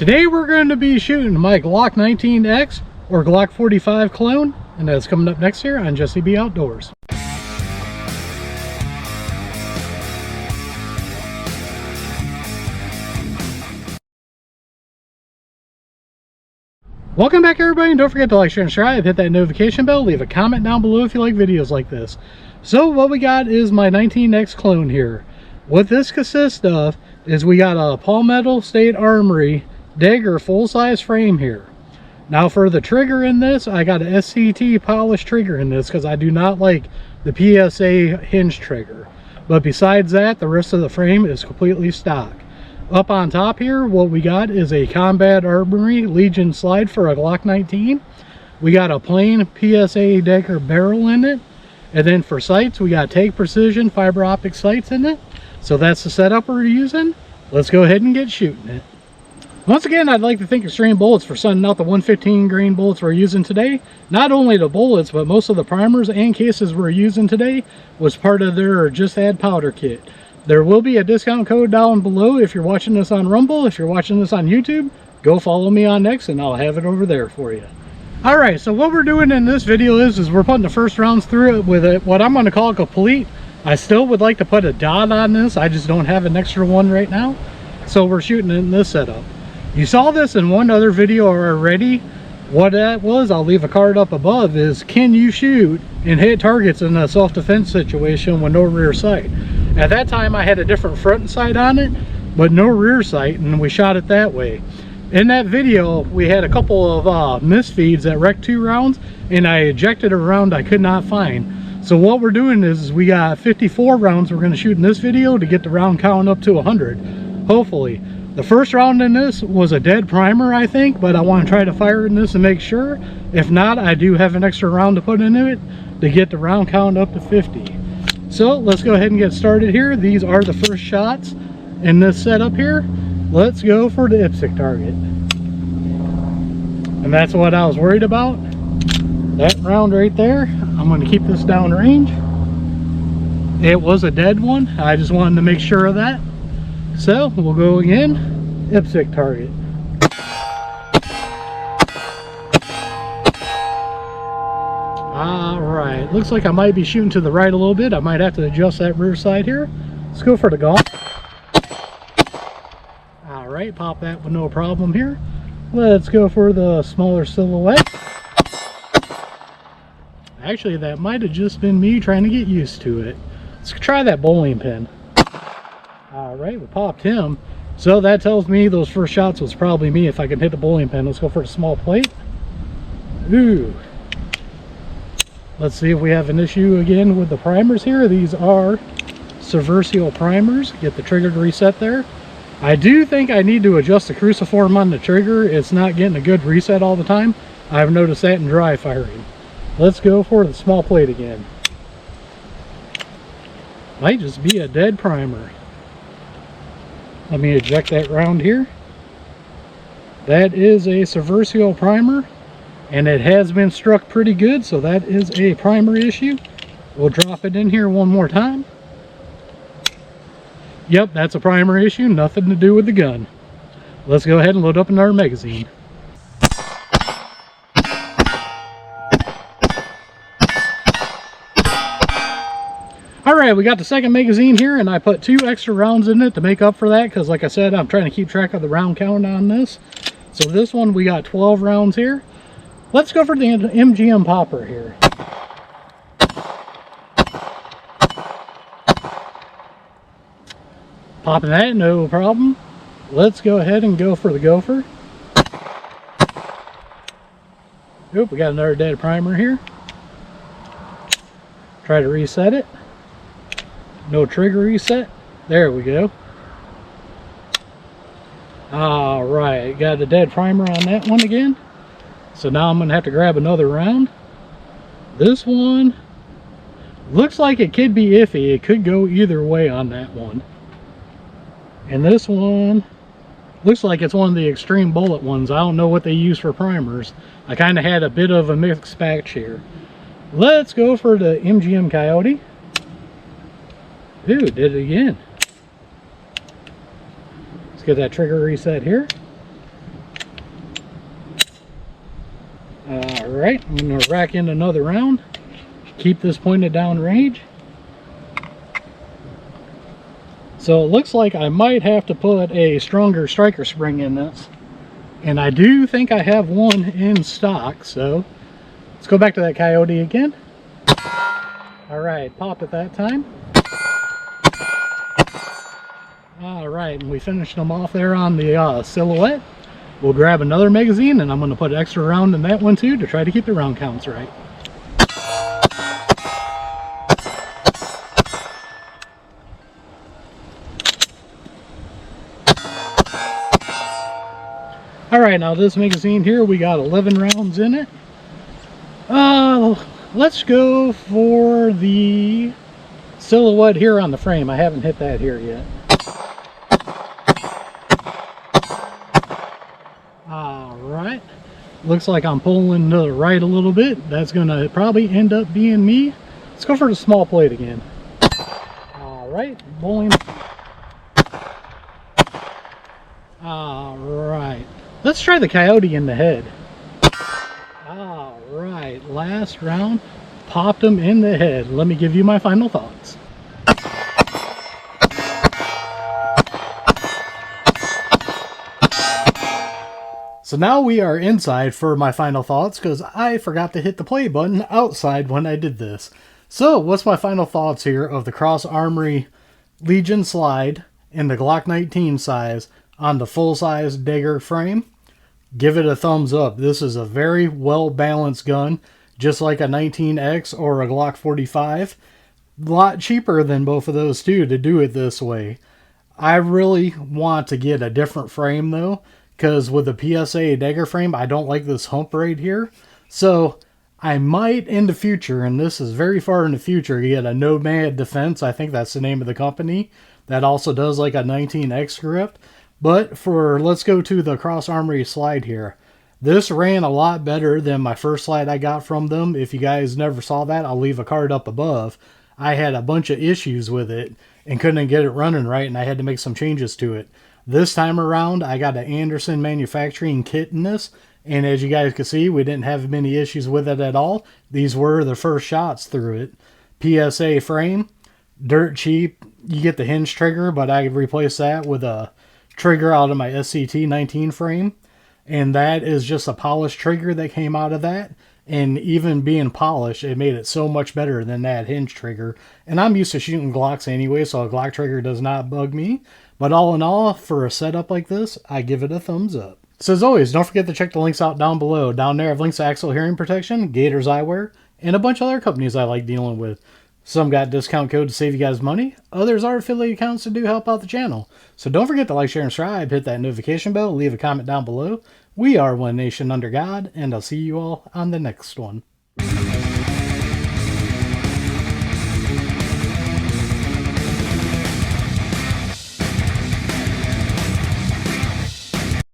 Today we're going to be shooting my Glock 19x or Glock 45 clone, and that's coming up next here on Jesse B Outdoors. Welcome back everybody, and don't forget to like, share, and subscribe. Hit that notification bell. Leave a comment down below if you like videos like this. So what we got is my 19x clone here. What this consists of is we got a Palmetto State Armory Dagger full-size frame here. Now for the trigger in this, I got a SCT polished trigger in this because I do not like the PSA hinge trigger. But besides that, the rest of the frame is completely stock. Up on top here, what we got is a Combat Armory Legion slide for a Glock 19. We got a plain PSA Dagger barrel in it. And then for sights, we got TAG Precision fiber optic sights in it. So that's the setup we're using. Let's go ahead and get shooting it. Once again, I'd like to thank Xtreme Bullets for sending out the 115 grain bullets we're using today. Not only the bullets, but most of the primers and cases we're using today was part of their Just Add powder kit. There will be a discount code down below if you're watching this on Rumble. If you're watching this on YouTube, go follow me on X and I'll have it over there for you. Alright, so what we're doing in this video is we're putting the first rounds through it with what I'm going to call complete. I still would like to put a dot on this, I just don't have an extra one right now. So we're shooting in this setup. You saw this in one other video already. What that was, I'll leave a card up above, is can you shoot and hit targets in a self-defense situation with no rear sight? At that time I had a different front sight on it, but no rear sight, and we shot it that way. In that video we had a couple of misfeeds that wrecked 2 rounds, and I ejected a round I could not find. So what we're doing is we got 54 rounds we're going to shoot in this video to get the round count up to 100, hopefully. The first round in this was a dead primer, I think, but I want to try to fire in this and make sure. If not, I do have an extra round to put into it to get the round count up to 50. So let's go ahead and get started here. These are the first shots in this setup here. Let's go for the IPSC target. And that's what I was worried about. That round right there. I'm going to keep this down range. It was a dead one. I just wanted to make sure of that. So we'll go again, IPSC target. Alright, looks like I might be shooting to the right a little bit. I might have to adjust that rear side here. Let's go for the golf. Alright, pop that with no problem here. Let's go for the smaller silhouette. Actually, that might have just been me trying to get used to it. Let's try that bowling pin. Alright, we popped him. So that tells me those first shots was probably me if I can hit the bowling pin. Let's go for a small plate. Ooh. Let's see if we have an issue again with the primers here. These are TruthSocial primers. Get the trigger to reset there. I do think I need to adjust the cruciform on the trigger. It's not getting a good reset all the time. I've noticed that in dry firing. Let's go for the small plate again. Might just be a dead primer. Let me eject that round here. That is a TruthSocial primer, and it has been struck pretty good, so that is a primer issue. We'll drop it in here one more time. Yep, that's a primer issue, nothing to do with the gun. Let's go ahead and load up another magazine. Alright, we got the second magazine here, and I put 2 extra rounds in it to make up for that, because like I said, I'm trying to keep track of the round count on this. So this one, we got 12 rounds here. Let's go for the MGM popper here. Popping that, no problem. Let's go ahead and go for the gopher. Oop, we got another dead primer here. Try to reset it. No trigger reset. There we go. Alright, got a dead primer on that one again. So now I'm going to have to grab another round. This one looks like it could be iffy. It could go either way on that one. And this one looks like it's one of the Xtreme Bullet ones. I don't know what they use for primers. I kind of had a bit of a mixed batch here. Let's go for the MGM Coyote. Ooh, did it again. Let's get that trigger reset here. Alright, I'm going to rack in another round. Keep this pointed down range. So it looks like I might have to put a stronger striker spring in this. And I do think I have one in stock, so let's go back to that coyote again. Alright, pop it that time. Alright, and we finished them off there on the silhouette. We'll grab another magazine, and I'm going to put an extra round in that one too to try to keep the round counts right. Alright, now this magazine here, we got 11 rounds in it. Let's go for the silhouette here on the frame. I haven't hit that here yet. Alright, looks like I'm pulling to the right a little bit. That's going to probably end up being me. Let's go for the small plate again. Alright, bowling. Alright, let's try the coyote in the head. Alright, last round, popped him in the head. Let me give you my final thoughts. So now we are inside for my final thoughts because I forgot to hit the play button outside when I did this. So what's my final thoughts here of the Cross Armory Legion slide in the Glock 19 size on the full-size Dagger frame? Give it a thumbs up. This is a very well-balanced gun, just like a 19x or a Glock 45. A lot cheaper than both of those too to do it this way. I really want to get a different frame though, because with the PSA Dagger frame, I don't like this hump right here. So I might in the future, and this is very far in the future, get a Nomad Defense. I think that's the name of the company. That also does like a 19x grip. But for, let's go to the Cross Armory slide here. This ran a lot better than my first slide I got from them. If you guys never saw that, I'll leave a card up above. I had a bunch of issues with it and couldn't get it running right, and I had to make some changes to it. This time around, I got an Anderson manufacturing kit in this, and as you guys can see, we didn't have many issues with it at all. These were the first shots through it. PSA frame, dirt cheap. You get the hinge trigger, but I replaced that with a trigger out of my SCT 19 frame, and that is just a polished trigger that came out of that. And even being polished, it made it so much better than that hinge trigger. And I'm used to shooting Glocks anyway, so a Glock trigger does not bug me. But all in all, for a setup like this, I give it a thumbs up. So as always, don't forget to check the links out down below. Down there I have links to Axle Hearing Protection, Gators Eyewear, and a bunch of other companies I like dealing with. Some got discount code to save you guys money. Others are affiliate accounts to do help out the channel. So don't forget to like, share, and subscribe. Hit that notification bell. Leave a comment down below. We are one nation under God, and I'll see you all on the next one.